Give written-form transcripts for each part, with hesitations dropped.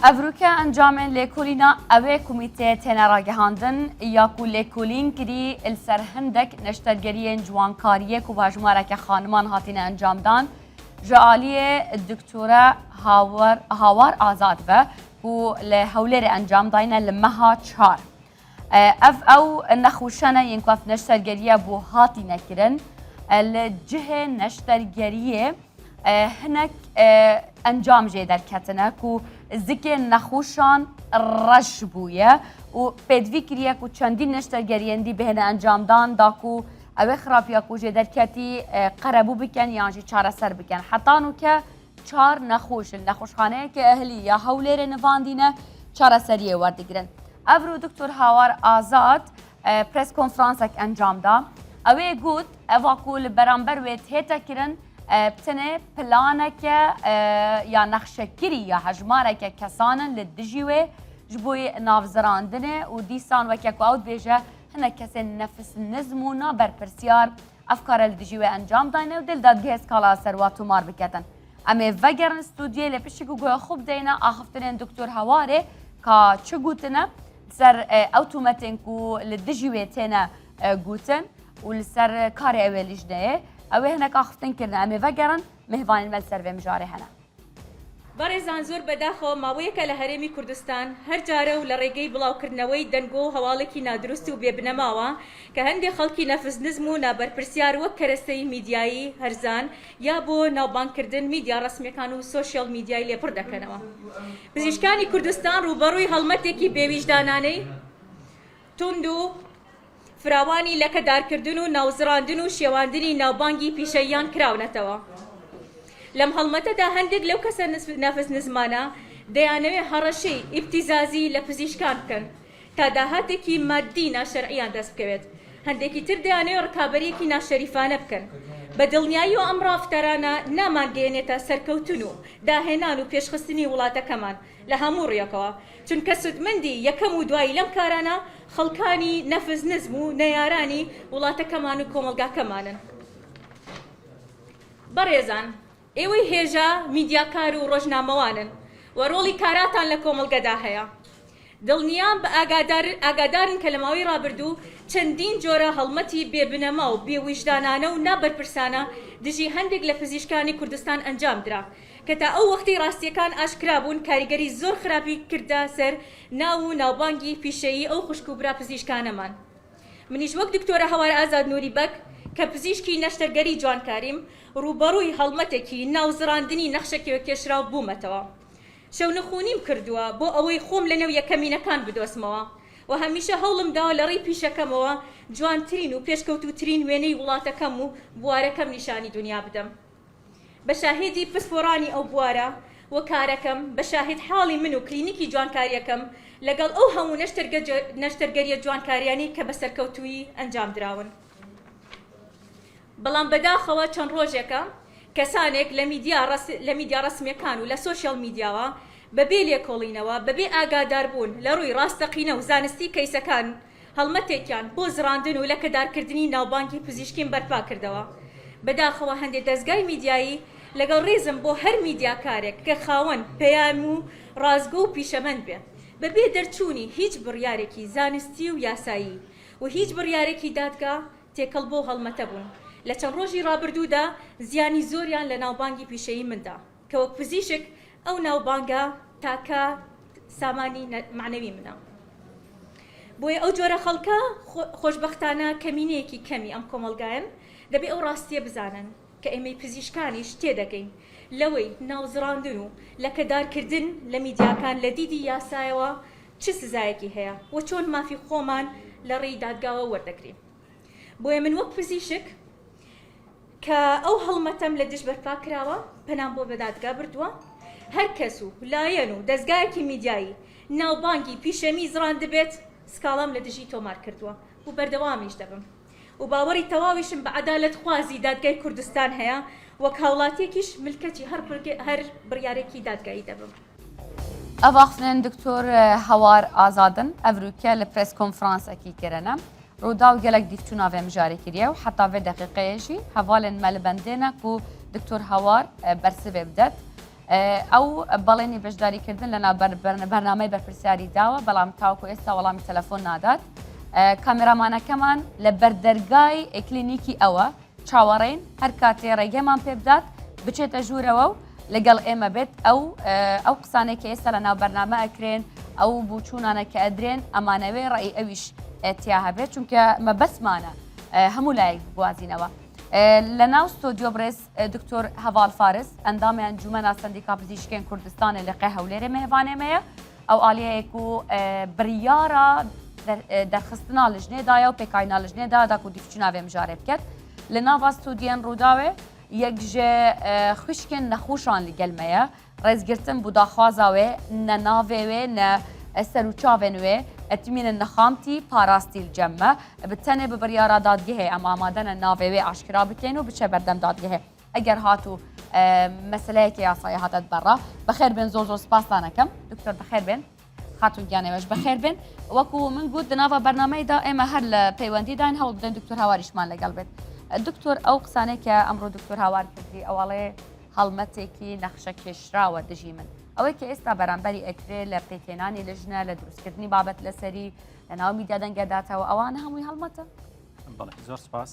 افروکا انجام لیکولینا اوه کمیته تنرا گهاندن یا کو لیکولین کری السر هندک نشترگری جوانکاریه کو باجماره که خانمان هاتین انجام دان جعالی دکتوره هاوار آزاد و کو لحولر انجام داینه لمها چهار او نخوشانه ينكوف نشترگریه بو هاتی نکرن الجهه نشترگریه هناك انجام جيدر كتنا كو زكي نخوشان رش بويا و بدوي كريا كو چندين نشترگريان دي بهنا انجام دان داكو او خرابيا كو جيدر كتي قربو بكن يعني چاره سر بكن حتى نو که چار نخوش النخوشخانه که اهلی یا هولير نواندينه چاره سريه وردگرن افرو دكتور هاوار آزاد پرس کنفرانسك انجام دا اوه گود اوا كو لبرانبر ويت هيتا كرن بتنه پلانك یا نخشكري یا هجمارك كسانا للدجيوه جبوي نافزراندنه و ديسان وكيكو اوت بيجه هنا كسن نفس نزمونا بر پرسيار افكار الدجيوه انجام داينه و دل داد جهز كالا سرواتو مار بكتن اما وگرن استوديو لپشكو گوه خوب دينا آخفتنين دكتور هواره كا چه گوتنه سر اوتوماتين كو للدجيوه تينا گوتن و لسر كار اوليش ده اوه هناك آخفتن كرنا اما وگرن مهوان الملسر و مجاره هنا بەڕێزان زۆر بەداخەوە ماوەیەکە لە هەرێمی کوردستان هەر جارە و لە ڕێگەی بڵاوکردنەوەی دەنگۆ و هەواڵێکی نادروست و بێبنەماوە کە هەندێک خەڵکی نەفزنزم و نابەرپرسیار وەک کەرەستەی میدیایی هەرزان یا بۆ ناوبانگکردن میدیا ڕسمیەکان و سۆشیال میدیای لێپڕ دەکەنەوە پزیشکانی کوردستان ڕوبەڕووی هەڵمەتێکی بێویژدانانەی تند و فراوانی لە کەدارکردن و ناوزڕاندن و شێواندنی ناوبانگی پیشەییان کراونەتەوە لەم هەڵمەتەدا هەندێک لەو کەسە نەفس نزمانە دەیانەوێ هەڕەشەی ئیبتیزازی لە پزیشکان بکەن تا داهاتێکی مادی ناشەرعیان دەست بکەوێت هەندێکی تر دەیانەوێ ڕکابەرێکی ناشەریفانە بکەن بە دڵنیایی و ئەم ڕافتەرانە نامانگەێنێتە سەرکەوتن و داهێنان و پێشخستنی وڵاتەکەمان لە هەموو ڕێیەکەوە چونکە سودمەندی یەکەم و دوایی لەم کارانە خەڵکانی نەفس نزم و نەیارانی وڵاتەکەمان و کۆمەلگاکەمانن بەڕێزان ئێوەی هێژە میدیاکار و ڕۆژنامەوانن و ڕۆڵی کاراتان لە کۆمەڵگەدا هەیە دڵنیان بە ئاگادارن کە لە ماوەی ڕابردوو چەندین جۆرە هەڵمەتی بێبنەما و بێویژدانانە و نابەرپرسانە دژی هەندێک لە پزیشکانی کوردستان ئەنجام درا کە تا ئەو وەختی ڕاستیەکان ئاشکرا بوون کاریگەری زۆر خراپی کردا سەر ناو و ناوبانگی پیشەیی ئەو خوشک و برا پزیشکانەمان منیش وەک دکتۆرە هەوار ئازاد نووری بەک کە پزیشکی نەشتەرگەری جوانکاریم ڕوبەڕووی هەڵمەتێکی ناوزڕاندنی نەخشێکەوە کێشرا و بوومەتەوە شەونەخوونیم کردووە بۆ ئەوەی خۆم لەنێو یەکەمینەکان بدۆسمەوە و هەمیشە هەوڵم داوە لە ڕێی پیشەکەمەوە جوانترین و پێشکەوتوترین وێنەی وڵاتەکەم و بوارەکەم نیشانی دنیا بدەم بە شاهێدی پسپۆڕانی ئەو بوارە و کارەکەم بە شاهد حاڵی من و کلینیکی جوانکاریەکەم لەگەڵ ئەو هەموو نەشتەرگەریە جوانکاریانی کە بە سەرکەوتووی ئەنجام دراون بەڵام بەداخەوە چەند ڕۆژێکە کەسانێک لە میدیا ڕسمیەکان و لە سۆشیال میدیاوە بەبێ لێکۆڵینەوە بەبێ ئاگاداربوون لە ڕووی ڕاستەقینە و زانستی کەیسەکان هەڵمەتێکیان بۆ زڕاندن و لە کەدارکردنی ناوبانکی پزیشکیم بەرپا کردەوە بەداخەوە هەندێک دەستگای میدیایی لەگەڵ ڕێزم بۆ هەر میدیاکارێک کە خاوەن پەیام و ڕازگۆ و پیشەمەند بێ بەبێ دەرچوونی هیچ بڕیارێکی زانستی و یاسایی و هیچ بڕیارێکی دادگا تێکەڵ بۆ هەڵمەتە بوون لە چەند ڕۆژی ڕابردوودا زیانی زۆریان لە ناوبانگی پیشەیی مندا کە وەک پزیشک ئەو ناوبانگە تاکە سامانی معنەوی منە بۆیە ئەو جۆرە خەڵکە خۆشبەختانە کەمینەیەکی کەمی ئەم کۆمەڵگایەن دەبێ ئەو ڕاستیە بزانن کە ئێمەی پزیشکانیش تێدەگەین لەوەی ناوزڕاندن و لە کەدارکردن لە میدیاکان لە دیدی یاسایەوە چ سزایەکی هەیە و چۆن مافی خۆمان لە ڕێی دادگاوە وەردەگرین بۆیە من وەک پزیشک کە ئەو هەڵمەتەم لە دژ بەرپا کراوە پەنام بۆ بە دادگا بردووە هەر کەس و لایەن و دەستگایەکی میدیایی ناوبانگی پیشەمی زڕان دەبێت سکاڵام لە دژی تۆمار کردووە و بەردەوامیش دەبم و باوەڕی تەواویشم بە عەدالەت خوازی دادگای کوردستان هەیە وەک هاوڵاتیەکیش ملکەتی هەر بڕیارێکی دادگایی دەبم ئەڤاخفنن دکتۆر هەوار ئازادن ئەڤروکە لە پرس کۆنفرانسێکی کردنە رودا و گلک دیفتونا و مجاری کریه و حتی و دقیقه ایشی حوالن ملبندینه که دکتر هوار برسه بدت ئەو بەڵێنی بەشداریکردن لە بەرنامەی بەرپرسیاری داوە بەڵام تاوکو ئێستا وەڵامی تەلەفۆن نادات کامێرامانەکەمان لە بەردەرگای کلینیکی ئەوە چاوەڕێین هەر کاتێ ڕێگەمان پێ بدات بچێتە ژوورەوە و لەگەڵ ئێمە بێت ئەو قسانێک کە ئێستا لە ناو بەرنامە ئەکرێن ئەو بوچوونانە کە ئەدرێن ئەمانەوێ ڕێی ئەویش تیا هەبێت چونکە مەبەسمانە هەموو لایەک بوازینەوە. لە ناو ستۆدیۆ برێز دکتۆر هەڤاڵ فارس ئەندامی ئەنجومەنە سەندیکا پزیشکێن کوردستانê li qê Hewlêrê mêvanê me ye ew aliyeyek ku biryara derxistina li jinê daye û pêkayîna li jinê da ku dîvçûna vê mijarê biket. Li nava stûdiyên Rûdawê yek ji xwişkên nexweşan li gel me ye rêzgirtin bû daxwaza wê ne navê wê ne serûçavên wê etmînin nexamtî parastî li cem me bi tenê bi biryara dadgehê em amade ne navê wê aşkira bikên û biçe berdem dadgehê. Eger hatû meseleyekê yasayê hate berra bixêr bên zor zor spas nakim Doktor bixêr bên hatûn giyanê we ji bixêr bên wekû min got di nava bernameyê da ême her li peywendî dayin hewl bidin Doktor Hawarîşman legal bêt. Doktor ew qisaneke emro Doktor Hawar kirdî ewalê helmetekî nexşekeşrawe dijî min. ئەوەی کە ئێستا بەرامبەری ئەکرێ لە پێکێنانی لەژنە لە دروستکردنی بابەت لەسەری لە ناو میدیا دەنگەداتەوە ئەوانە هەمووی هەڵمەتە؟ بەڵێ زۆر سپاس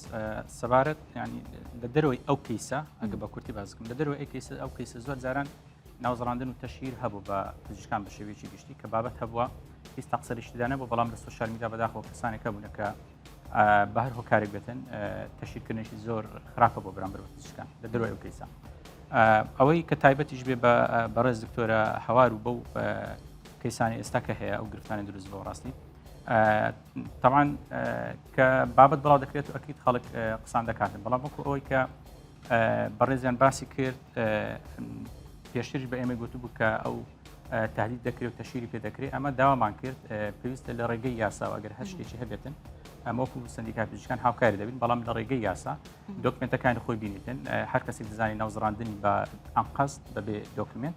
سەبارەت ینی لە دەرەوەی ئەو کەیسە ئەگە بە کورتی بازکەم لە دەرەوەی ئەو کەیسە زۆر جاران ناوزڕاندن و تەشیر هەبوو بە پزیشکان بە شێوەیەکی گشتی کە بابەت هەبووە هیچ تەقسەریشتدانە بۆ بەڵام لە سۆشیال میدیا بەداخەوە کەسانێکە بوون کە بە هەر هۆکارێک بێتن تەشیرکردنێکی زۆر خراپە بۆ بەرامبەر بە پزیشکان لە دەرەوەی ئەو کەیسە. ئەوەی کە تایبەتیش بێ بەڕێز دکتۆرە هەوار و بەو کەیسانی ئێستا کە هەیە ئەو گرفتانی دروست بە ڕاستی طبعاً کە بابەت بڵاو دەکرێت و ئەکید خەڵک قسان دەکاتن بەڵام وەکو ئەوەی کە بەڕێزیان باسی کرد پێشترش بە ئێمە گوتبوو کە ئەو تهدید دەکرێت و تەشیری پێ دەکرێت ئەمە داوامان کرد پێویستە لە ڕێگەی یاسا و ئەگەر هەر شتێکی هەبێتن ئەمەکو سندیکا پزیشکان هاوکاری دەبین بەڵام لە ڕێگەی یاسا دۆکمنتەکانی خۆی بینیتن هەر کەسێک دەزانی ناوزڕاندنی بە ئەنقەست بەبێ دۆکمنت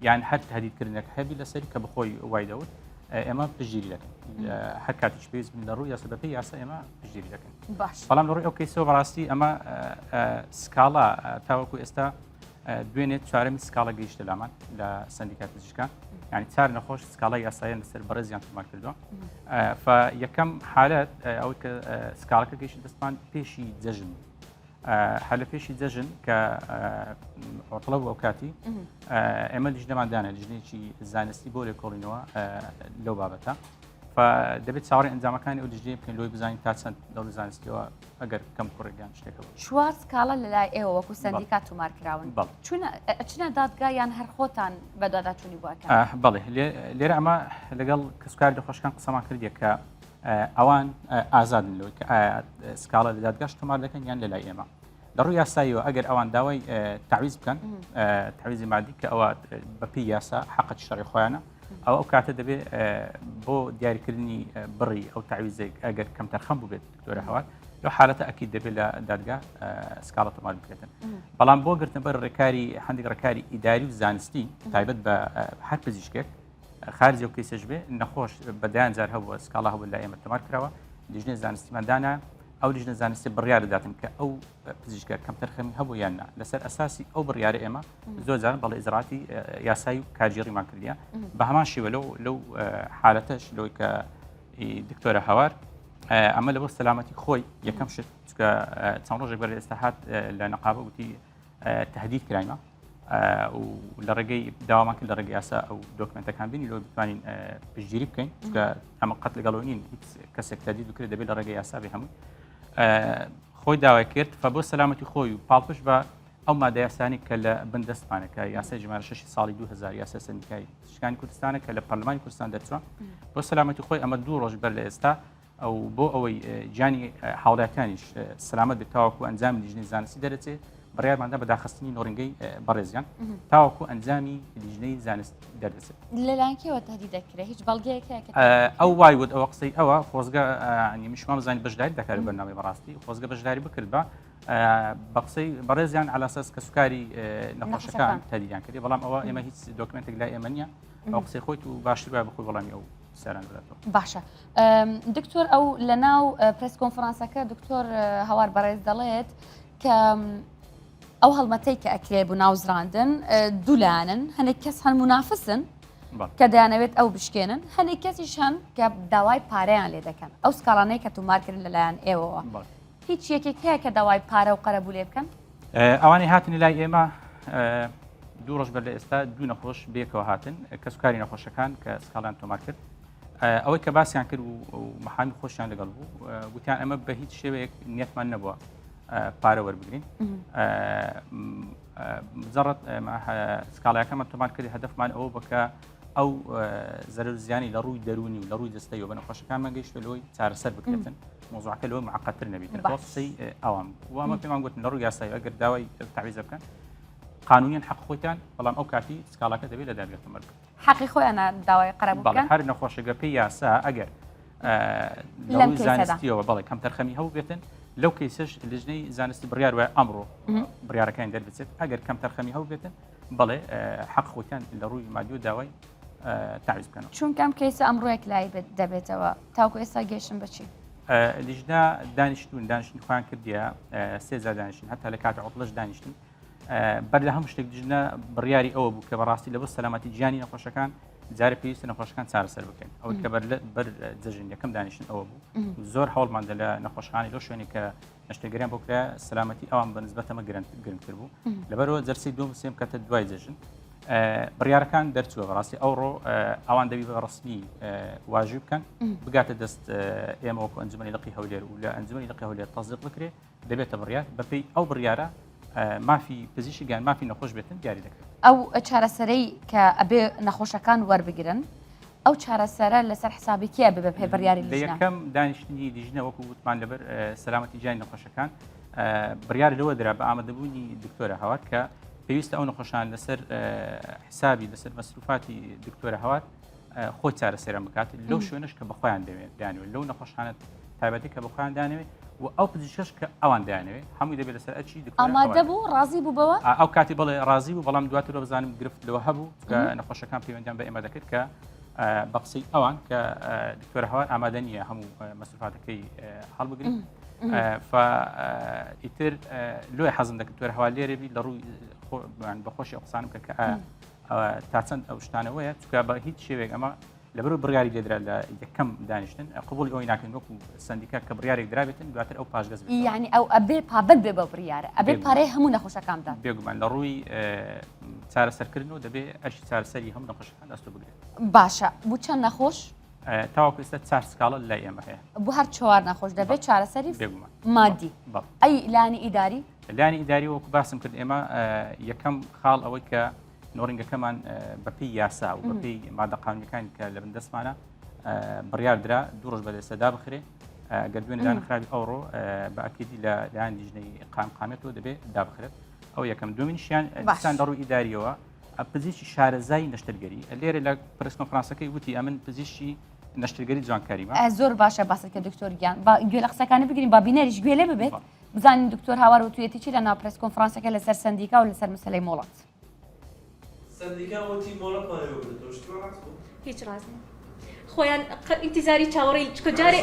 یان هەر تهدیدکردنێک هەبی لەسەری کە بخۆی وای دەوت ئێمە پشتگیری دەکەن هەر کاتیش پێویست بن لە ڕووی یاسا بەپێی یاسا ئێمە پشتگیری دەکەن بەڵام لە ڕووی ئەو کەیسەوە بەڕاستی ئەمە سکاڵا تاوەکو ئێستا دوێنێت چوارەمی سکاڵا گەیشتە لامان لە سندیکا پزیشکان يعني چار نەخۆش سکاڵای یاساییان لەسەر بەڕێزیان تۆمار کردووە یەکەم حالەت ئەوەی کە سکاڵەکە گەیشتە دەستمان پێشی جەژن هەر لە پێشی جەژن کە عوتڵە بوو ئەو کاتی ئێمە لیژنەماندانە لیژنێکی زانستی بۆ لێکۆڵینەوە لەو بابەتە دەبێت چاوەڕێی ئەنجامەکانی ئەو لیژنەیە بکەین لۆی بزانین تا چەند دەوڵ زانستیەوە ئەگەر کەم کوڕێکیان شتێکەوە چوار سکاڵە لەلای ئێوە وەکو سەندیکا تومارکراون چونە دادگایان هەر خۆتان بە داداچوونی بووەکە بەڵێ لێرە ئەمە لەگەڵ کەسوکاری دەخۆشەکان قسەمان کردیە کە ئەوان ئازادن لەوەی کە سکاڵە لە دادگاش تۆمار دەکەن یان لەلای ئێمە لە ڕووی یاساییەوە ئەگەر ئەوان داوای تعویز بکەن تعویزی مادی کە ئەوە بەپی یاسا حەقەت شەڕی خۆیانە ئەو کاتە دەبێت بۆ دیاریکردنی بڕی ئەو تعویزێک ئەگەر کەم تەرخەم بوو بێت دکتۆرە هەوار لەو حالەتە ئەکید دەبێت لە دادگا سکاڵە تۆمار بکرێتن بەڵام بۆ گرتن بەر ڕێکاری هەندێک ڕێکاری ئیداری و زانستی تایبەت بە هەر پزیشکێک خارجی ئەو کەیسەش بێ نەخۆش بەدایان جار هەبووە سکاڵا هەبوو لە ئێمە تۆمار کراوە لیژنەی زانستیماندانە ئەو لیژنە زانستی بڕیار دەداتن کە ئەو پزیشکە کەم تەرخەمی هەبوو یاننا لەسەر ئەساسی ئەو بڕیارە ئێمە زۆر جار بەڵێ ئیزراعاتی یاسایی و کارژێڕیمان کردیە بە هەمان شێوە لەو حالەتەش لەوەی کە دکتۆرە هەوار ئەمە لەبۆ سەلامەتی خۆی یەکەم شت چکە چەند ڕۆژێک بەر ئێستا هات لە نەقابە وتی تهدید کراینە و لە ڕێگەی داوامان کرد لە ڕێگەی یاسا ئەو دۆکمنتەکان بینی لەوە بتوانین پشتگیری بکەین چکە ئەمە قەت لەگەڵەوە نین هیچ کەسێک تهدید بکرێت دەبێت لە ڕێگەی یاسا بێ هەمووی خۆی داوای کرد بۆ سەلامەتی خۆی و پاڵپش بە ئەو مادە یاسانی کە لە بندەستمانەکە یاسای ژمارە 6 ساڵی 2000 یاسا سندیکای پزیشکانی کوردستانە کە لە پەرلەمانی کوردستان دەرچووە بۆ سەلامەتی خۆی ئەمە 2 ڕۆژ بەر لە ئێستا ئەو بۆ ئەوەی گیانی هاوڵاتیانیش سەلامەت بێت تاوەکو ئەنجامی لیژنەی زانستی دەرەچێت بڕیارماندا بە داخستنی نۆڕنگەی بەڕێزیان تاوەکو ئەنجامی لیژنەی زانست دەردەچێت لەلایەنکەوە تهدید دەکرێت هیچ بەڵگەیەک ئەو وای وت ئەوە قسەی ئەوە خۆزگە میشمان بزانانی بەشداری دەکات بەرنامەی بەڕاستی خۆزگە بەشداری بکرد بە بە قسەی بەڕێزیان علاساس کە سوکاری نەخۆشەکان تهدیدیان کردی بەڵام ئەوە ئێمە هیچ دۆکمنتێک لای ئێمە نییە ئەو قسەی خۆیت و باشتر وای بخۆی وەڵامی ئەو سەران بداتەوە باشە دکتۆر ئەو لە ناو پرس کۆنفرانسەکە دکتۆر هەوار بەڕێز دەڵێت کە ئەو هەڵمەتەی کە ئەکرێ بوو ناوزراندن دوولانن هەنێک کەس هەن منافسن کە دەیانەوێت ئەو بشکێنن هەنێک کەسیش هەن کە داوای پارەیان لێ دەکەن ئەو سکاڵانەی کە تومارکردن لەلایەن ئێوەوە هیچ یەکێک هەیە کە داوای پارە و قەرەبوو لێ بکەن ئەوانەی هاتنی لای ئێمە دوو ڕۆژ بەر لە ئێستا دوو نەخۆش بێکەوە هاتن کە سوکاری نەخۆشەکان کە سکاڵیان تۆمار کرد ئەوەی کە باسییان کرد و مەحامی خۆشیان لەگەڵ بوو گوتیان ئەمە بە هیچ شێوەیەک نیەتمان نەبووە پارە وەربگرین زەڕەت سکاڵیەکەمان تۆمار کردی هەدەفمان ئەوە بکە ئەو زەرەر زیانی لە ڕووی دەرونی و لە ڕووی دەستەی و بە نەخۆشەکانمان گەیشتە لەوەی چارەسەر بکرێتن مۆزوعەکە لەوە معقەتتر نەبێتن بۆ قسەی ئەوام وامە پێمان گوتن لە ڕووی یاسایی ئەگەر داوای تعویزە بکەن قانونیان حق خۆیان بەڵام ئەو کاتی سکاڵاکە دەبێت لە دادگای مەرگ حەقی خۆیان داوای قەرەبوو بکەن هەر نەخۆشەگە پێی یاسا ئەگەر لەڕووی زانستیەوە بەڵێ کەم تەرخەمی هەبوو بێتن لەو کەیسەش لەژنەی زانستی بڕیار وایە ئەمڕۆ بڕیارەکانی دەربچێت ئەگەر کەم تەرخەمی هەبوو بێتن بەڵێ حق خۆیان لە ڕووی مادی و داوای تعویز بکەنەوە چونکەم کەیسە ئەمڕۆیەک لای دەبێتەوە تاوکو ئێستا گەیشتن بچی لیژنا دانیشتنی خۆیان کردیە سێزار دانیشتن هەتا لە کاتی عوتڵەش دانیشتن بەر لە هەموو شتێک دیژنە بڕیاری ئەوە بوو کە بەڕاستی لەبەر سەلامەتی گیانی نەخۆشەکان جارە پێویستە نەخۆشەکان چارەسەر بکەین ئەوەی کە بەر جەژن یەکەم دانیشتن ئەوە بوو زۆر هەوڵماندا لە نەخۆشخانەی لەو شوێنی کە نەشتەگەریان بۆ کرا سەلامەتی ئەوان بە نسبەتەمە گرنگتر بوو لەبەرەوە جەرسی دوم سێم کاتە دوای جەژن بڕیارەکان دەرچووە بەڕاستی ئەوڕۆ ئەوان دەبی بە ڕسمی واژوی بکەن بگاتە دەست ئێمە وەکو ئەنجومەنی لقی هەولێر و لە ئەنجومەنی لقی هەولێر تەزدیق بکرێ دەبێتە بڕیار بەپێی ئەو بڕیارە مافی پزیشکی گیان مافی نەخۆش بێتن دیاری دەکرێت ئەو چارەسەرەی کە ئەبێ نەخۆشەکان وەربگرن ئەو چارەسەرە لەسەر حسابی کێ ببێ پێ بڕیاری لە یەکەم دانیشتنی دیژنە وەکو وتمان لەبەر سەلامەتی گیانی نەخۆشەکان بڕیار لەوە درا بە ئامادەبوونی دکتۆرە هەوار کە پێویستە ئەو نەخۆشان لەسەر حسابی لەسەر مەسروفاتی دکتۆرە هەوار خۆی چارەسەرە بکات لەو شوێنش کە بەخۆیان دەوێت لەو نەخۆشانت تایبەتی کە بەخۆیان دانەوێت و ئەو پزیشکش کە ئەوان دایانەوێت هەمووی دەبێت لەسەر ئەچی ئامادە بوو ڕازی بوو بەوە ئەو کاتی بڵێ ڕازی بوو بەڵام دواتر بزانم گرفت لەوە هەبوو کە نەخۆشەکان پەیوەندیان بە ئێمە دەکرد کە بە قسەی ئەوان کە دکتۆرە هەوار ئامادە نییە هەموو مەسروفاتەکەی هەڵبگرین ئیتر لۆی حەزم دەکرد دکتۆرە هەوار لێرە بی لە ڕووی بەخۆشی ئەو قسانم کە تا چەند ئەو شتانەوەیە چکە بە هیچ شێوێک ئەمە لەبەر بڕیاری لێدرا لە یەکەم دانیشتن قبولی ئەوی ناکەین وەکو سندیکا کە بڕیارێک درابێتن دواتر ئەو پاشگەز بێت یعنی ئەو ئەبێ پابند بێ بە بڕیارە ئەبێ پارەی هەموو نەخۆشەکاندا بێگومان لە ڕووی چارەسەرکردن و دەبێ ئەشی چارەسەری هەموو نەخۆشەکان دەست بگرێت باشە بوو چەند نەخۆش تاواکو ئێستا 4 سکاڵە لای ئێمە هەیە بۆ هەر 4 نەخۆش دەبێت چارەسەری مادی ئەی لانی ئیداری لانی ئیداری وەکو باسم کرد ئێمە یەکەم خاڵ ئەوەی کە نۆڕنگەکەمان بەپی یاسا و بەپی مادە قانونیەکانی کە لە بندەستمانە بڕیار درا دوو ڕۆژ بەدەستە دابخرێ گەر دوێنێ دانەخراوی ئەوڕۆ بە ئەکیدی لە لایەن دیژنەی قامێتەوە دەبێت دابخرێت ئەو یەکەم دومینشیان دیسان لە ڕووی ئیداریەوە پزیشکی شارەزای نەشتەرگەری لێرە لە پرس کۆنفرانسەکەی وتی ئەمن پزیشکی نەشتەرگەری جوانکاریمە زۆر باشە باسەکە دکتۆریان گوێ لە قسەکانی بگرین با بینەریش گوێ لێ ببێت بزانین دکتۆر هاوار و توێتی چی لە ناو پرس کۆنفرانسەکە لەسەر سندیکا و لەسەر مەسەلەی مۆڵەت هیچ ڕازی خۆیان ئینتیزاری چاوەڕێی چکە جارێ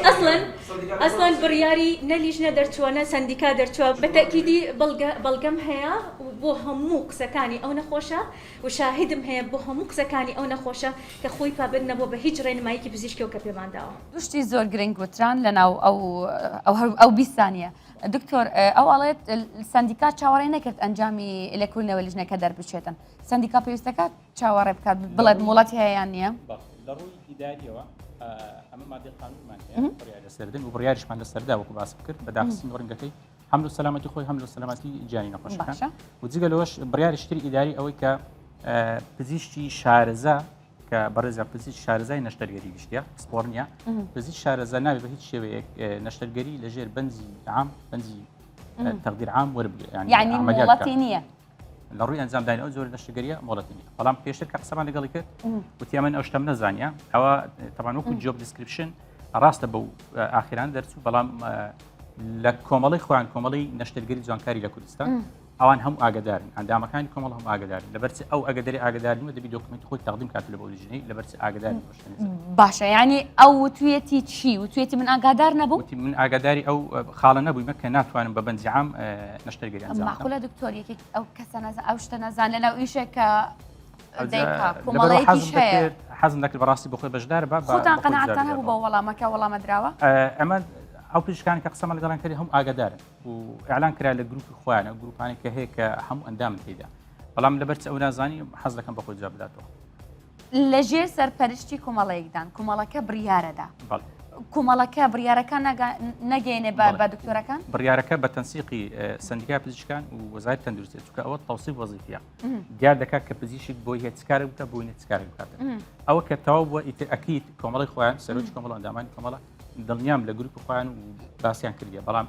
ئەسڵەن بڕیاری نەلیژنە دەرچووەنە سندیکا دەرچووە بەتەکیدی بەڵگەم هەیە بۆ هەموو قسەکانی ئەو نەخۆشە و شاهدم هەیە بۆ هەموو قسەکانی ئەو نەخۆشە کە خۆی پابند نەبوو بە هیچ ڕێنماییکی پزیشکی و کە پێمانداوە دوشتی زۆر گرنگ وتران لەناو ئەو بیستانیە دکتۆر ئەو ئەڵێت سندیکا چاوەڕێ نەکرد ئەنجامی لێکۆڵینەوە لیژنەکە دەربچێتن سندیکا پێویستەکە چاوەڕێ بکات بڵێت وڵاتی هەیەیان نییە لە ڕووی ئیداریەوە ئەمە مادەی قانونمان هەیە بڕیار لەسەردن و بڕیاریشمان لەسەردا وەکو باسم کرد بە داخستنی نۆڕنگەکەی هەم لە سەلامەتی خۆی هەم لە سەلامەتی گیانی نەخۆشەکان و جگە لەوەش بڕیاری شتری ئیداری ئەوەی کە پزیشکی شارەزا کە بەڕێزە پزیشکی شارەزای نەشتەرگەری گشتیە سپۆڕ نیە پزیشکی شارەزا نابێت بە هیچ شێوەیەک نەشتەرگەری لەژێر بەنزی عام بەنزی تەقدیر عام وەربگرێت یعنی مۆڵەتی نییە لە ڕووی ئەنجامدانی ئەو زۆر نەشتەرگەریە مۆڵەتی نیە بەڵام پێشتر کە قسەمان لەگەڵی کرد وتی من ئەو شتەم نەزانیە ئەوە تەمان وەکو جۆب دیسکریپشن ڕاستە بەو ئاخران دەرچوو بەڵام لە کۆمەڵی خۆیان کۆمەڵی نەشتەرگەری جوانکاری لە کوردستان ئەوان هەموو ئاگدارن ئەندامەکانی کۆمەڵ هەموو ئاگدارن لەبەرچی ئەو ئەگەدەری ئاگداریمە دەبی دۆکمنتی خۆی تەقدیم کات لە بۆلیژنەی لەبەرچی ئاگداری باشە یعنی ئەو وتوێتی چی وتوێتی من ئاگادار نەبوو وتی من ئاگداری ئەو خاڵە نەبوویمە کە ناتوانم بە بەنجی عام نەشتەرگەری ئەنجام بدەم. معقولە دکتۆریەکی ئەو کەسە ئەو شتە نەزان لەناو ئیشێکە دەیکا کۆمەڵەیەکیش هەیە حەزم دەکرد بەڕاستی بۆ خۆی بەشدار بە خۆتان قەناعەتان هەبوو بە وەڵامەکە وەڵامە دراوە ئەمە ئەو پزیشکانی کە قسەمە لەگەڵان کردی هەموو ئاگدارن و ئەعلان کرا لە گروپی خۆیانە گروپانی کە هەیە کە هەموو ئەندامن تێدا بەڵام لەبەرچ ئەو نازانی حەز دەکەم بە خۆی جواب بداتەوە. لەژێر سەرپەرشتی کۆمەڵەیەکدان کۆمەڵەکە بڕیارەدا بەڵێ کۆمەڵەکە بڕیارەکان نەگەێنێ بە دکتۆرەکان بڕیارەکە بە تەنسیقی سندیکای پزیشکان و وەزارەتی تەندروستی چونکە ئەوە تەوسیف وەزیفەیە دیار دەکات کە پزیشک بۆی هیچ کارێک بکات بۆی هیچ کارێک بکاتن ئەوە کە تەواو بووە ئیتر ئەکید کۆمەڵی خۆیان سەرۆکی کۆمەڵ ئەندامانی کۆمەڵە دڵنیام لە گروپی خۆیان و باسییان کردیە بەڵام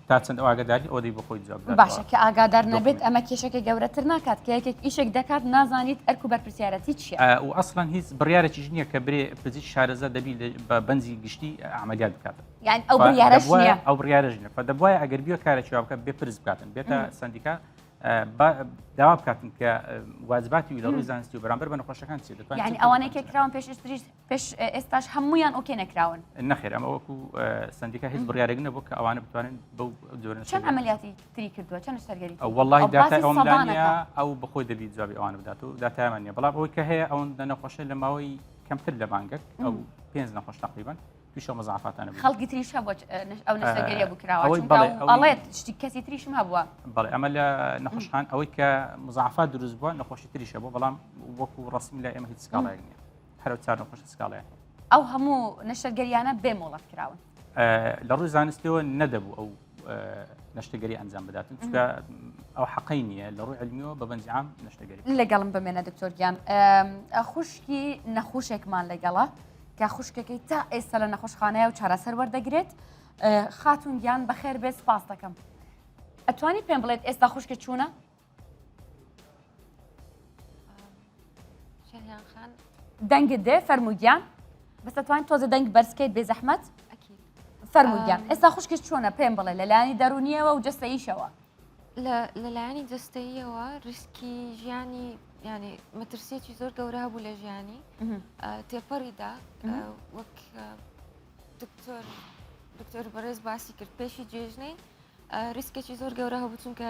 تا چەند ئەو ئاگاداری ئەوەی بۆ خۆی جواب بدات. باشە کە ئاگادار نەبێت ئەمە کێشەکە گەورەتر ناکات کە یەکێک ئیشێک دەکات نازانیت ئەرک و بەرپرسیارەتی چییە و ئەسڵەن هیچ بڕیارێکی نییە کە برێ پزیشک شارەزە دەبی بە بەنزی گشتی عملیات بکات یعنی ئەو بڕیارەش نییە ئەو بڕیارەش نییە فدەبوایە ئەگەر بیوە کارێکی وا بکات بێپرس بکاتن بێتە سندیکا داوا بکاتن کە واجباتی و لە ڕووی زانستی و بەرامبەر بە نەخۆشەکان چی دەتوانین یعنی ئەوانەی کە کراون پێش ئێستاش هەمویان ئۆکێ نەکراون نەخێر ئەمە وەکو سندیکا هیچ بڕیارێک نەبوو کە ئەوانە بتوانن بەو جۆرە چەند عملیاتی تری کردووە چەند شتەرگەری وەڵڵاهی داتای ئەومدانە ئەو بەخۆی دەبی جوابی ئەوانە بدات و داتایمان نییە بەڵام ئەوەی کە هەیە ئەوەندە نەخۆشە لە ماوەی کەمتر لە مانگەک ئەو 5 نەخۆش تقریبا تویشە مەزعفاتانە خەڵکی تریش هەبوو ئەو نەشتەرگەریە بکراوە ئەڵێت شتی کەسی تریشم هەبووە بەڵێ ئەمە لە نەخۆشخان ئەوەی کە مزعفات دروست بووە نەخۆشی تریشە بوو بەڵام وەکو ڕسمی لە ئێمە هیچ سکاڵایەک نییە هەرو چار نەخۆش سکاڵەیە ئەو هەموو نەشتەرگەریانە بێمۆڵەت کراون لە ڕووی زانستیەوە نەدەبوو ئەو نەشتەگەری ئەنجام بداتن چونکە ئەو حەقەی نییە لە ڕووی علمیەوە بە بەنجی عام نەشتەگەری لەگەڵم بمێنە دکتۆر گیان خوشکی نەخۆشێکمان لەگەڵە کە خوشکەکەی تا ئێستا لە نەخۆشخانەیە و چارەسەر وەردەگرێت خاتون گیان بەخێر بێت سپاس دەکەم ئەتوانی پێم بڵێت ئێستا خوشکە چوونە دەنگت دێ فەرموگیان بەس ئەتوانین تۆزە دەنگ بەرزکەیت بێ زەحمەت فەرموگیان ئێستا خوشکش چۆنە پێم بڵێ لەلایانی دەرونیەوە و جەستەییشەوە لەلایانی جەستەییەوە ریسکی ژیانی ینی مەترسیەکی زۆر گەورە هەبوو لە ژیانی تێپەڕیدا وەک دکتۆر بەڕێز باسی کرد پێشی جێژنەی ریسکێکی زۆر گەورە هەبوو چونکە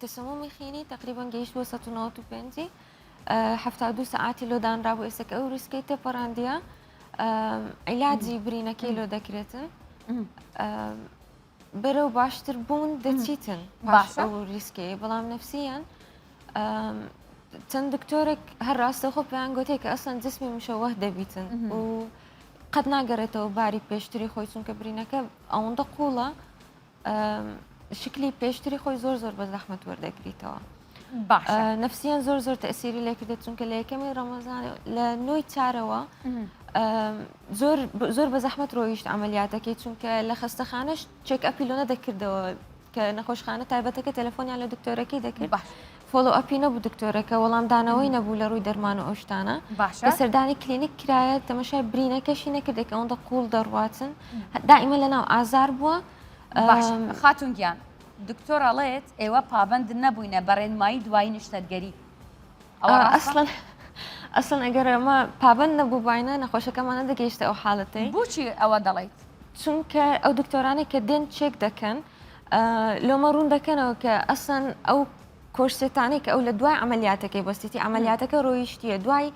تەسەمومی خینی تقریبان گەیشتووە 195 72 ساعتی لۆدانرا بوو ئێستا ئەو ریسکەی تێپەڕاندیە عیلاجی برینەکەی لۆ دەکرێتن بەرەو باشتر بوون دەچیتن باش ئەو ریسکەیە بەڵام نەفسیان چەند دکتۆرێک هەر ڕاستەخۆ پێیان گوتێک کە ئەسڵەن جسمی مشەوەه دەبیتن و قەت ناگەڕێتەوە باری پێشتری خۆی چونکە برینەکە ئەوەندە قوڵە شکلی پێشتری خۆی زۆر زۆر بە زەحمەت وەردەگریتەوە نەفسیان زۆر زۆر تەسیری لێکردێت چونکە لە یەکەمی ڕەمەزان لە نۆی چارەوە زۆر بە زەحمەت ڕۆیشت عملیاتەکەی چونکە لە خەستەخانەش چێک ئەپیلۆنە دەکردەوە کە نەخۆشخانە تایبەتەکە تەلەفۆنیان لە دکتۆرەکەی دەکرد فۆلۆ ئەپی نەبوو دکتۆرەکە وەڵام دانەوەی نەبوو لە ڕووی دەرمان و ئەو شتانە بە سەردانی کلینیک کرایە تەمەشای برینەکەشی نەکردێک ئەوەندە قوڵ دەڕواتن دائیمە لەناو ئازار بووە خاتون گیان دکتۆر ئەڵێت ئێوە پابند نەبووینە بەڕێنمایی دوایی نیشتەرگەری ئەسڵن ئەگەر ئەمە پابند نەبوو باینە نەخۆشەکەمانە دەگەیشتە ئەو حاڵەتەی بۆچی ئەوە دەڵێیت چونکە ئەو دکتۆرانی کە دێن چێک دەکەن لۆمە ڕوون دەکەنەوە کە ئەسڵن ئەو کۆرسێتانەی کە ئەو لە دوای عملیاتەکەی بەستیتی عملیاتەکە ڕۆیشتیە دوای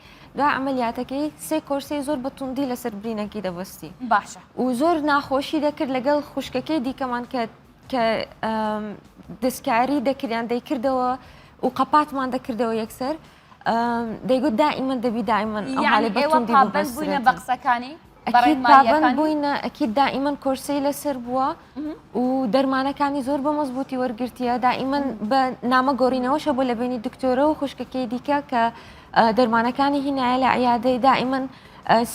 عملیاتەکەی سێ کۆرسی زۆر بەتوندی لەسەر برینەکەی دەبستی باشە و زۆر ناخۆشی دەکرد لەگەڵ خوشکەکەی دیکەمان کە دەستکاری دەکریان دەیکردەوە و قەپاتمان دەکردەوە یەکسەر دەیگوت دائیمەن دەبی دائیمەن ئەوحاڵی بەتوندی بووینە بە قسەکانی پابند بووینە ئەکید دائیمەن کۆرسەی لەسەر بووە و دەرمانەکانی زۆر بە مەزبوطی وەرگرتیە دائیمەن بە نامە گۆڕینەوەشە بۆ لە بینی دکتۆرە و خوشکەکەی دیکە کە دەرمانەکانی هینایە لە عیادەی دائیمەن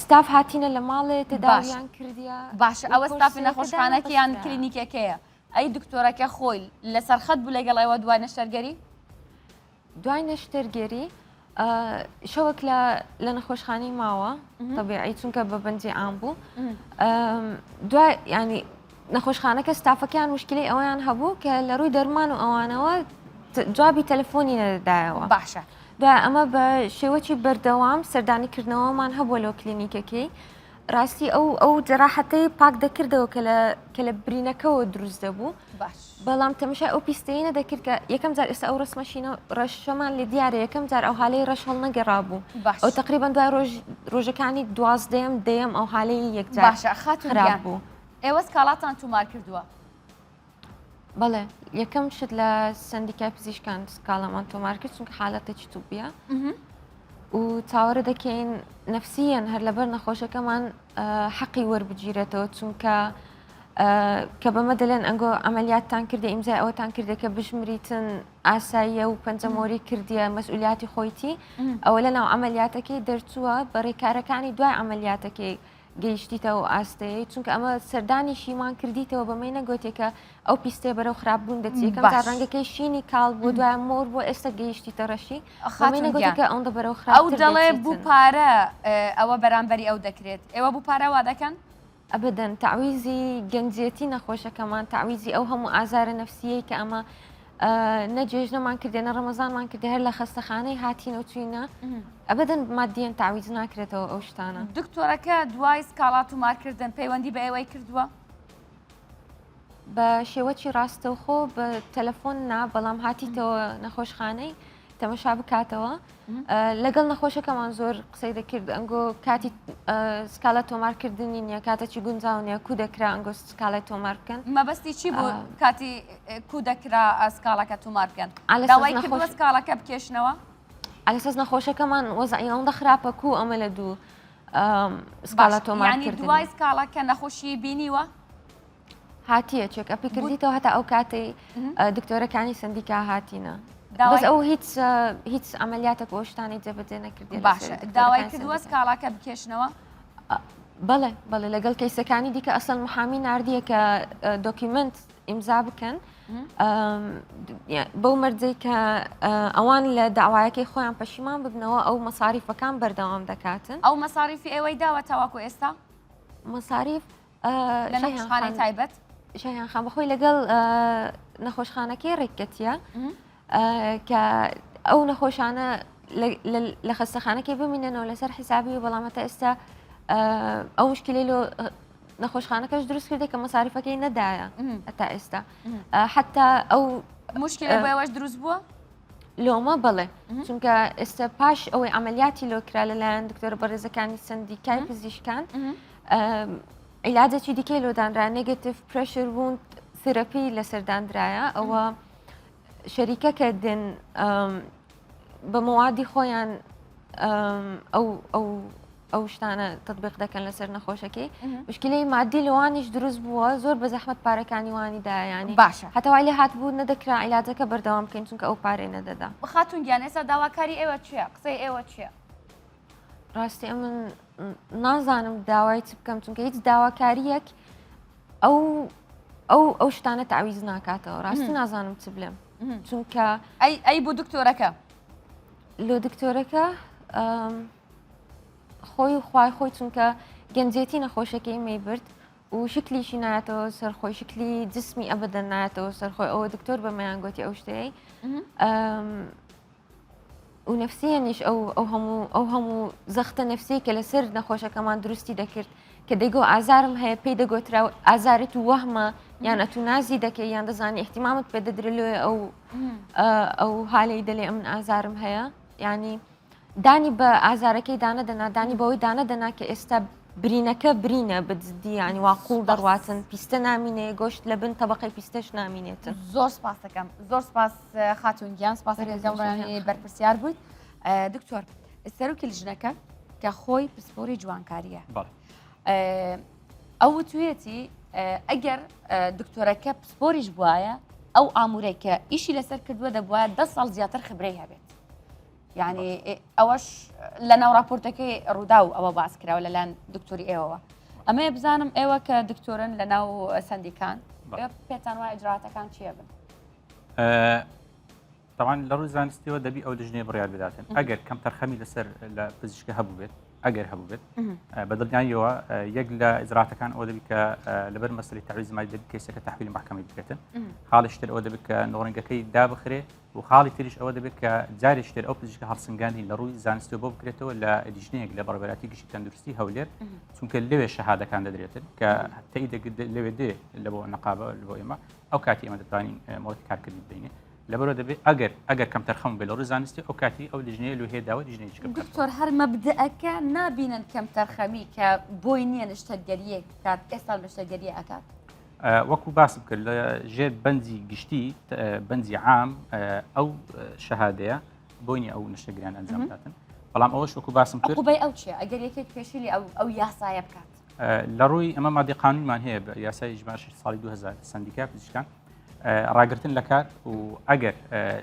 ستاف هاتینە لە ماڵێ تێداویان کردیا باشە ئەوە ستافی نەخۆشخانەکەیان کلینیکەکەیە ئەی دکتۆرەکە خۆی لەسەر خەت بوو لەگەڵەوە دوای نەشتەرگەری دوای نەشتەرگەری شەوەک لە نەخۆشخانەی ماوە تەبیعی چونکە بە بەنجی عام بوو دوای ینی نەخۆشخانەکە ستافەکان مشکلی ئەویان هەبوو کە لە ڕووی دەرمان و ئەوانەوە جوابی تەلەفۆنی نەدایەوە باشە دوای ئەمە بە شێوەی بەردەوام سەردانیکردنەوەمان هەبووە لەو کلینیکەکەی ڕاستی ئەو جەراحەتەی پاک دەکردەوە کە لە برینەکەەوە دروست دەبوو باش بەڵام تەمەشای ئەو پیستەیە دەکرد کە یەکەم جار ئێستا ئەو ڕسممەشینە ڕەشەمان لێ دیارە یەکەم جار ئەو هاالەی ڕەش هەڵ نەگەڕابوو باش ئەو تقریبان دوای ڕۆژەکانی دوازدەم دەیەم ئەو هاالەی یەکجار باشە خاتون بوو ئێوە سکاڵاتان تومار کردووە بەڵێ یەکەم شت لە سندیکای پزیشکان سکاڵەمان تۆمار کرد چونکە حالەتێکی تووبیە و چاوەڕە دەکەین نفسیەن هەر لەبەر نەخۆشەکەمان حەقی وەربگیرێتەوە چونکە کە بەمە دەڵێن ئەنگۆ ئەمەلیاتتان کردە ئیمزای ئەوەتان کردە کە بژمریتن ئاساییە و پەنجەمۆری کردیە مەسئولیاتی خۆیتی ئەوە لە ناو ئەمەلیاتەکەی دەرچووە بەڕێکارەکانی دوای ئەمەلیاتەکەی گەیشتیتەوە ئاستەیە چونکە ئەمە سەردانی شیمان کردیتەوە بەمەی نەگوتێکە ئەو پیستێ بەرەو خراپبوون دەچیەکەم تا ڕەنگەکەی شینی کاڵ بۆ دوای مۆر بۆ ئێستا گەیشتیتە ڕەشی نەگوتێکە ئەوەندە بەرەو خراپ ئەو دەڵێ بوو پارە ئەوە بەرامبەری ئەو دەکرێت ئێوە بوو پارە وا دەکەن ئەبدەن تعویزی گەنجێتی نەخۆشەکەمان تعویزی ئەو هەموو ئازارە نەفسیەی کە ئەمە نەجێژنەمان کردێنە ڕەمەزانمان کردێ هەر لە خەستەخانەی هاتینە و چوینە ئەبدەن مادیەن تعویز ناکرێتەوە ئەو شتانە دکتۆرەکە دوای سکاڵات و مارکردن پەیوەندی بە ئێوەی کردووە بە شێوەی ڕاستەوخۆ بە تەلەفۆن نا بەڵام هاتیتەوە نەخۆشخانەی تەمەشا بکاتەوە لەگەڵ نەخۆشەکەمان زۆر قسەی دەکرد ئەنگۆ کاتی سکالە تۆمارکردنی نییە کاتەی گونجاونیە کو دەکرا ئەنگۆ سکاڵی تۆمار بکەن مەبەستی چی بوو کاتی کو دەکرا سکاڵەکە تومار بکەن داوای کردووە سکاڵەکە بکێشنەوە ئالەسەس نەخۆشەکەمان وەزعیەوەندە خراپە کو ئەمە لە دوو سکاڵە تۆمارکردنی دوای سکاڵەکە نەخۆشی بینیوە هاتیە چێک ئەپی کردیتەوە هەتا ئەو کاتی دکتۆرەکانی سندیکا هاتینە بەس ئەو هیچ ئەمەلیاتە بۆ شتانی جێبەجێ نەکردی باشە داوای کردووە سکاڵاکە بکێشنەوە بەڵێ لەگەڵ کەیسەکانی دیکە ئەسڵ محامی نردیە کە دۆکیمنت ئیمزا بکەن بەو مەرجەی کە ئەوان لە داوایەکەی خۆیان پەشیمان ببنەوە ئەو مەساریفەکان بەردەوام دەکاتن ئەو مەساریفی ئێوەی داوە تاواکو ئێستا مەساریف لە نەخۆشخانەی تایبەت شایان خان بەخۆی لەگەڵ نەخۆشخانەکەی ڕێککەتیە کە ئەو نەخۆشانە لە خەستەخانەکەی بمینەنەوە لەسەر حیسابی و بەڵامەتە ئێستا ئەو مشکلی لۆ نەخۆشخانەکەش دروست کردێک کە مەساریفەکەی نەدایە هەتا ئێستا حتا ئەو مشکلی بۆ ئێوەش دروست بووە لۆمە بڵێ چونکە ئێستا پاش ئەوەی ئەمەلیاتی لۆکرا لەلایەن دکتۆر بەڕێزەکانی سندیکای پزیشکان عیلاجێکی دیکەی لۆدانرا نێگەتیڤ پرێشر ووند تێراپی لەسەردانرایە ئەوە شەریکەکە دێن بە موادی خۆیان ئەو شتانە تطبیق دەکەن لەسەر نەخۆشەکەی مشکلەی مادی لەوانیش دروست بووە زۆر بە زەحمەت پارەکانی وانی دایانی باشە هەتاوای لێ هاتبوو نەدەکرا عیلاجەکە بەردەوام بکەین چونکە ئەو پارەی نەدەدا خاتون گیان ئێستا داواکاری ئێوە چییە قسەی ئێوە چییە ڕاستی من نازانم داوای چ بکەم چونکە هیچ داواکاریەک ئەو شتانە تعویز ناکاتەوە ڕاستی نازانم چ بڵێم چونکە ئەی بۆ دکتۆرەکە لۆ دکتۆرەکە خۆی خوای خۆی چونکە گەنجێتی نەخۆشەکەی مەی برد و شکلیشی نایەتەوە سەرخۆی شکلی جسمی ئەبەدەن نایەتەوە سەرخۆی ئەوە دکتۆر بەمەیان گوتی ئەو شتەیە و نفسیەنیش ئەو هەموو زەختە نفسی کە لەسەر نەخۆشەکەمان دروستی دەکرد کە دەیگۆ ئازارم هەیە پێی دەگوترا ئازارێت و وەهمە یان ئەتو نازی دەکەی یان دەزانی احتیمامت پێ دەدرێ ئەو حالەی دەلێ ئەمن ئازارم هەیە ینی دانی بە ئازارەکەی دانەدەنا دانی بەوەی دانەدەنا کە ئێستا برینەکە برینە بجددی ینی واقوڵ دەڕواتن پیستە نامینێ گۆشت لە بن تەبقەی پیستەش نامینێتن زۆر سپاس دەکەم زۆر سپاس خاتون گیان سپاس ڕێزی بەرپرسیار بوویت دکتۆر سەرۆکی لژنەکە کە خۆی پسپۆری جوانکاریە ئەو توێتی ئەگەر دکتۆرەکە پسپۆریش بواە ئەو ئامورەی کە ئیشی لەسەر کردووە دەبواە 10 ساڵ زیاتر خبرەی هەبێت یعنی ئەوەش لە ناو راپۆرتەکەی ڕوودا و ئەوە باس کراوە لەلایەن دکتۆری ئێوەوە ئەمەیە بزانم ئێوە کە دکتۆرن لە ناو سندیکان پێتان وایە ئجراعاتەکان چییە بن طبعا لە ڕووی زانستیەوە دەبی ئەو دژنێ بڕیار بداتن ئەگەر کەم تەرخەمی لەسەر لە پزیشکە هەبوو بێت ئەگەر هەبوو بێت بەدڵنیاییەوە یەک لە ئیزراتەکان ئەوە دەبێت کە لەبەر مەسەلەی تعویض مالی دەبێت کەسەکە تحویلی محکەمەی بکرێتن خاڵی شتر ئەوە دەبێت کە نۆڕنگەکەی دابخرێ و خاڵی تریش ئەوە دەبێت کە جارێ شتر ئەو پزیشکە هەڵسنگاندی لە ڕووی زانستی بۆ بکرێتەوە لە دیژنەیەک لە بەڕێوەبەراتی گشتی تەندروستی هەولێر چونکە لەوێ شەهادەکان دەدرێتن کە تەی لەوێ دێ لە بۆ نەقابە بۆ ئێمە ئەو کاتی ئێمە دەتوانین مۆڵەتی کارکردی بدەینێ لەبەرەوە دەبێت ئەگەر کەم تەرخەم بێت لە ڕووی زانستی ئەو کاتی ئەو لیژنەیە لە هێداوە لیژنەیەکی بکات. دکتۆر هەر مەبدەئەکە نابینن کەم تەرخەمی کە بۆی نییە نیشتەرگەریەک کات ئێستا نیشتەرگەریە ئەکات. وەکو باسم کرد لە ژێر بەندی گشتی بەندی عام ئەو شەهادەیە بۆینی ئەو نیشتەگریان ئەنجام داتن بەڵام ئەوەش وەکو باسم کرد عقوبەی ئەو چیە ئەگەر یەکێک پێشیلی ئەو یاسایە بکات لە ڕووی ئەمە مادی قانونمان هەیە بە یاسای ژمارە 6 ساڵی 2000 سندیکا پزیشکان ڕاگرتن لە کار و ئەگەر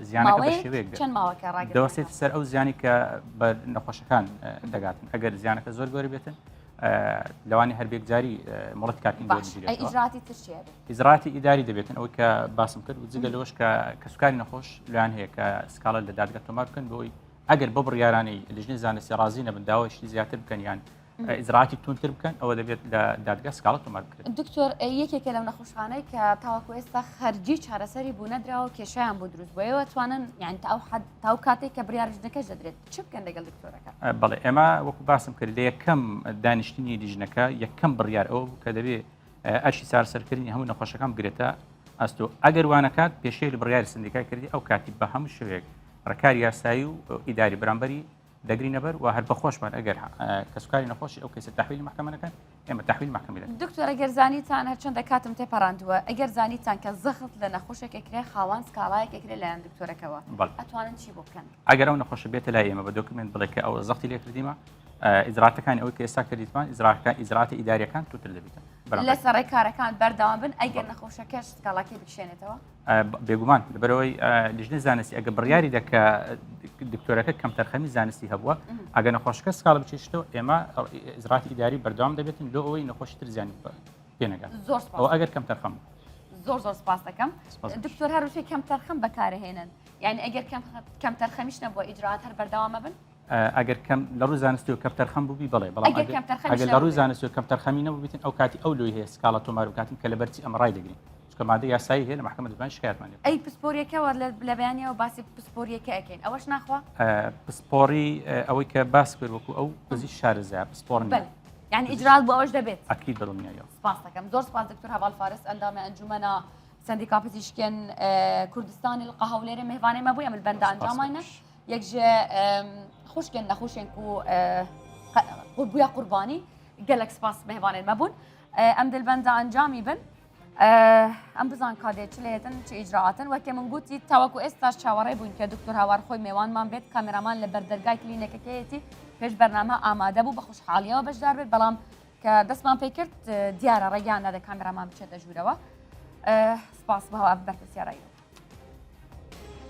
زیانەکە بە شێوەیەک چەند ماوەکە ڕاگرتن دەوەستێت سەر ئەو زیانی کە بە نەخۆشەکان دەگاتن ئەگەر زیانەکە زۆر گەورە بێتن لەوانی هەربێک جاری مڵەت کارتین ئیجراتی تشێ ئیزراتی ئیداری دەبێتن ئەوەی کە باسم کرد و جگە لەوەش کە سوکاری نەخۆش لەیان هەیە کە سکاڵە لە دادگا تۆمار بکەن بۆی ئەگەر بۆ بڕیارانەی لیژنەی زانستی ڕازی نەبن داوایشتی زیاتر بکەن یان ئیزراتی تونتر بکەن ئەوە دەبێت لە دادگا سکاڵە تۆمار بکرێت. دکتۆر یەکێکە لەو نەخۆشخانەی کە تاوەکو ئێستا خەرجی چارەسەری بوو نەدراوە کێشیان بۆ دروست بووەوە توانن یان تاو کاتێک کە بڕیار لیژنەکەش دەدرێت چ بکەن لەگەڵ دکتۆرەکە؟ بەڵێ ئێمە وەکو باسم کرد لە یەکەم دانیشتنی لیژنەکە یەکەم بڕیار ئەوە بوو کە دەبێت ئەرشی چارەسەرکردنی هەموو نەخۆشەکان بگرێتە ئەستۆ ئەگەر وانەکات پێشەی لە بڕیاری سندیکای کردی ئەو کاتی بە هەموو شوێک ڕکاری یاسایی و ئیداری بەرامبەری دەگری نەبەر و هەر بەخۆشمان ئەگەر کەسوکاری نەخۆشی ئەو کەسە تحویلی محکەمەکەن ئێمە تحویل محکەمی دەکەین. دکتۆر ئەگەر زانیتان هەرچەندە کاتم تێپەڕاندووە ئەگەر زانیتان کە زەخت لە نەخۆشێکێکرێ خاوان سکاڵایەکێکرێ لایەن دکتۆرەکەەوە ئەتوانن چی بۆ بکەن؟ ئەگەر ئەو نەخۆشە بێتە لای ئێمە بە دۆکمنت بڵێ کە ئەو زەختی لێ کردیمە ئیزراتەکانی ئەوەی کە ئێستا کردیتمان ئیزراتی ئیداریەکان توتر دەبێتن لە سەڕێ کارەکان بەردەوام بن ئەگەر نەخۆشەکەش سکاڵاکەی بکشێنێتەوە بێگومان لەبەرەوەی لیژنەی زانستی ئەگە بڕیاری دەکە دکتۆرەکە کەم تەرخەمی زانستی هەبووە ئەگە نەخۆشەکە سکاڵ بچێشتەوە ئێمە ئیزراتی ئیداری بەردەوام دەبێتن لۆ ئەوەی نەخۆشی تر زیانی پێنەگات ئەو ئەگەر کەم تەرخەم زۆر سپاس دەکەم دکتۆر هەروشەی کەم تەرخەم بەکارهێنن یعنی ئەگەر کەم تەرخەمیش نەبووە ئیجراات هەر بەردەوامە بن ئەگەر کەم لە ڕووی زانستی و کەم تەرخەم بووبی بڵێ بەڵام ئەگەر لە ڕووی زانستی و کەم تەرخەمی نەبوو بیتن ئەو کاتی ئەو لۆی هەیە سکاڵە تۆمار بکاتن کە لەبەرچی ئەمە ڕای دەگرین چکە مادەی یاسایی هەیە لە محکەمە دەتوانین شکایەتمان لێ ئەی پسپۆریەکەوە لە بەیانیەوە باسی پسپۆریەکە ئەکەین ئەوەش ناخوا پسپۆری ئەوەی کە باس کرد وەکو ئەو پزیشک شارەزای پسپۆرن یعنی ئیجرات بۆ ئەوەش دەبێت ئەکید بەدڵنیاییەوە سپاس دەکەم زۆر سپاس دکتۆر هەواڵ فارس ئەندامە ئەنجومەنە سندیکا پزیشکێن کوردستانی هەولێرە میهوانەی مەبووە ئەمە بەندە ئەنجامانە یەکژێ خوشکێن نەخۆشێن و بووە قوربانی گەلک سپاس میهوانێن مەبوون ئەم دڵبەندە ئەنجامی بن ئەم بزان کادێت چ لێتن چ ئیجراعاتن وەکێ من گوتی تاوەکو ئێستاش چاوەڕێ بوون کە دکتۆر هاوار خۆی میوانمان بێت کامێرامان لە بەردەرگای کلینیکەکەیەتی پێش بەرنامە ئامادە بوو بە خوشحاڵیەوە بەشدار بێت بەڵام کە دەستمان پێ کرد دیارە ڕێگیان نەدە کامێرامان بچێتە ژوورەوە سپاس بەهەوا بەرپرسیارایی